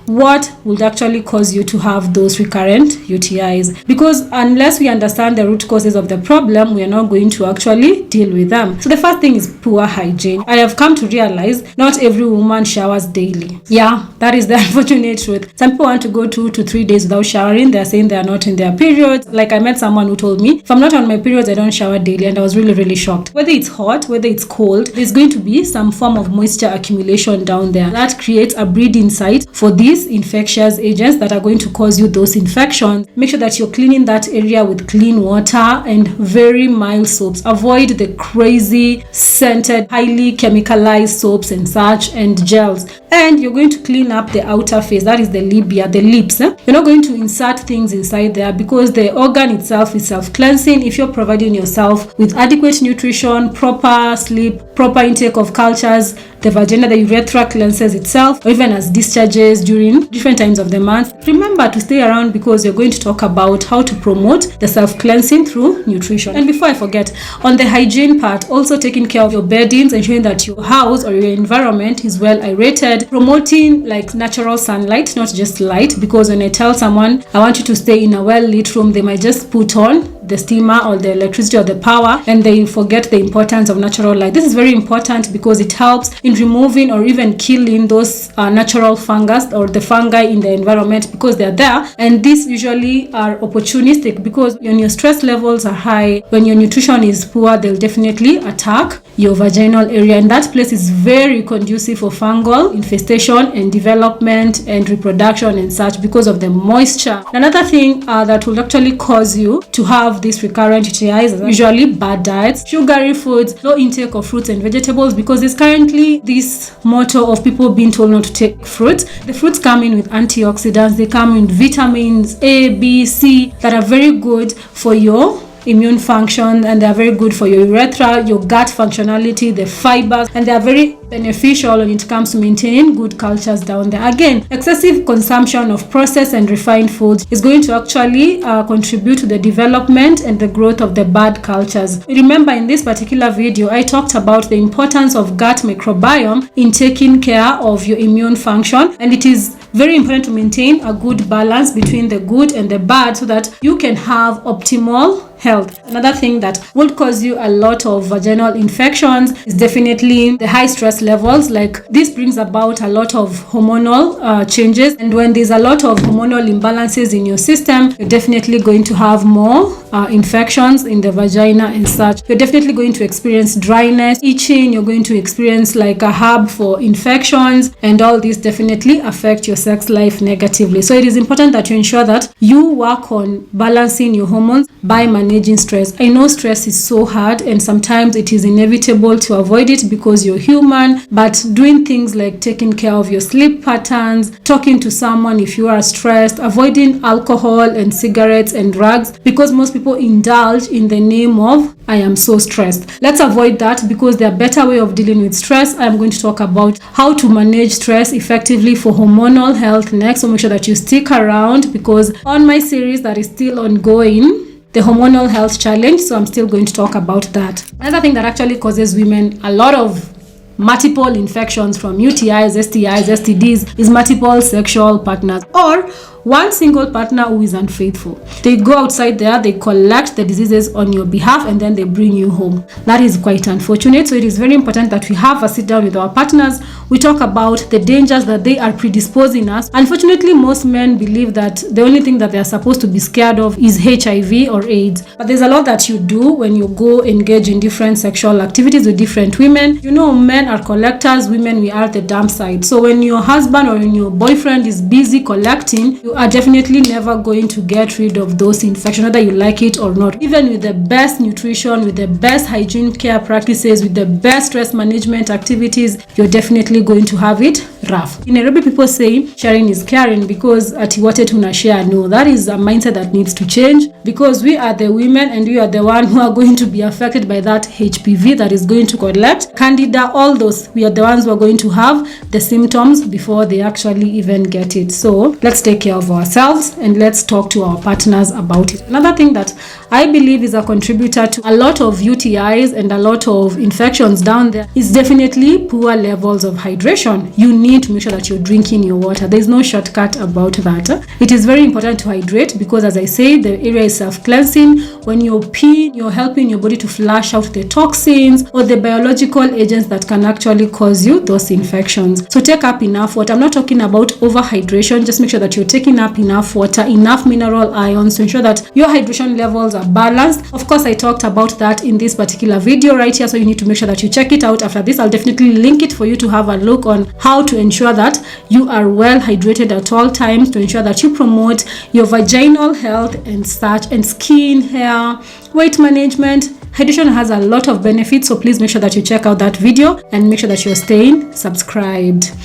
what would actually cause you to have those recurrent UTIs. Because unless we understand the root causes of the problem, we are not going to actually deal with them. So the first thing is poor hygiene. I have come to realize not every woman showers daily. Yeah, that is the unfortunate truth. Some people want to go 2 to 3 days without showering. They're saying they're not in their periods. Like I met someone who told me, if I'm not on my periods, I don't shower daily. And I was really, really shocked. Whether it's hot, whether it's cold, there's going to be some form of moisture accumulation down there. That creates a breeding site for these infectious agents that are going to cause you those infections. Make sure that you're cleaning that area with clean water and very mild soaps. Avoid the crazy scented, highly chemicalized soaps and such and gels. And you're going to clean up the outer face, that is the labia, the lips. You're not going to insert things inside there because the organ itself is self-cleansing. If you're providing yourself with adequate nutrition, proper sleep, proper intake of cultures, the vagina, the urethra cleanses itself, or even as discharges during different times of the month. Remember to stay around because you're going to talk about how to promote the self-cleansing through nutrition. And before I forget, on the hygiene part, also taking care of your beddings, ensuring that your house or your environment is well aerated, promoting like natural sunlight, not just light, because when I tell someone I want you to stay in a well-lit room, they might just put on the steamer or the electricity or the power and they forget the importance of natural light. This is very important because it helps in removing or even killing those natural fungus or the fungi in the environment because they're there, and these usually are opportunistic because when your stress levels are high, when your nutrition is poor, they'll definitely attack your vaginal area, and that place is very conducive for fungal infestation and development and reproduction and such because of the moisture. Another thing that will actually cause you to have these recurrent UTIs is usually bad diets, sugary foods, low intake of fruits and vegetables, because there's currently this motto of people being told not to take fruits. The fruits come in with antioxidants, they come in vitamins A, B, C that are very good for your immune function, and they are very good for your urethra, your gut functionality, the fibers, and they are very beneficial when it comes to maintaining good cultures down there. Again, excessive consumption of processed and refined foods is going to actually contribute to the development and the growth of the bad cultures. Remember, in this particular video, I talked about the importance of gut microbiome in taking care of your immune function, and it is very important to maintain a good balance between the good and the bad so that you can have optimal health. Another thing that would cause you a lot of vaginal infections is definitely the high stress levels. Like this brings about a lot of hormonal changes, and when there's a lot of hormonal imbalances in your system, you're definitely going to have more infections in the vagina and such. You're definitely going to experience dryness, itching, you're going to experience like a hub for infections, and all these definitely affect your sex life negatively. So it is important that you ensure that you work on balancing your hormones by managing stress. I know stress is so hard and sometimes it is inevitable to avoid it because you're human, but doing things like taking care of your sleep patterns, talking to someone if you are stressed, avoiding alcohol and cigarettes and drugs, because most people indulge in the name of I am so stressed. Let's avoid that because there are better way of dealing with stress. I'm going to talk about how to manage stress effectively for hormonal health next, so make sure that you stick around because on my series that is still ongoing, the hormonal health challenge, so I'm still going to talk about that. Another thing that actually causes women a lot of multiple infections from UTIs, STIs, STDs is multiple sexual partners or one single partner who is unfaithful. They go outside there, they collect the diseases on your behalf, and then they bring you home. That is quite unfortunate. So it is very important that we have a sit down with our partners. We talk about the dangers that they are predisposing us. Unfortunately, most men believe that the only thing that they are supposed to be scared of is HIV or AIDS. But there's a lot that you do when you go engage in different sexual activities with different women. You know, men are collectors, women, we are the dump side. So when your husband or when your boyfriend is busy collecting, you are definitely never going to get rid of those infections, whether you like it or not. Even with the best nutrition, with the best hygiene care practices, with the best stress management activities, you're definitely going to have it rough. In Nairobi, people say sharing is caring because ati wote tunashare. No, that is a mindset that needs to change because we are the women and we are the one who are going to be affected by that HPV that is going to collect Candida, all those. We are the ones who are going to have the symptoms before they actually even get it. So let's take care of ourselves and let's talk to our partners about it. Another thing that I believe is a contributor to a lot of UTIs and a lot of infections down there is definitely poor levels of hydration. You need need to make sure that you're drinking your water. There's no shortcut about that. It is very important to hydrate because, as I say, the area is self-cleansing. When you pee, you're helping your body to flush out the toxins or the biological agents that can actually cause you those infections. So take up enough water. I'm not talking about overhydration. Just make sure that you're taking up enough water, enough mineral ions to ensure that your hydration levels are balanced. Of course, I talked about that in this particular video right here, so you need to make sure that you check it out. After this, I'll definitely link it for you to have a look on how to ensure that you are well hydrated at all times, to ensure that you promote your vaginal health and such, and skin, hair, weight management. Hydration has a lot of benefits, so please make sure that you check out that video and make sure that you're staying subscribed.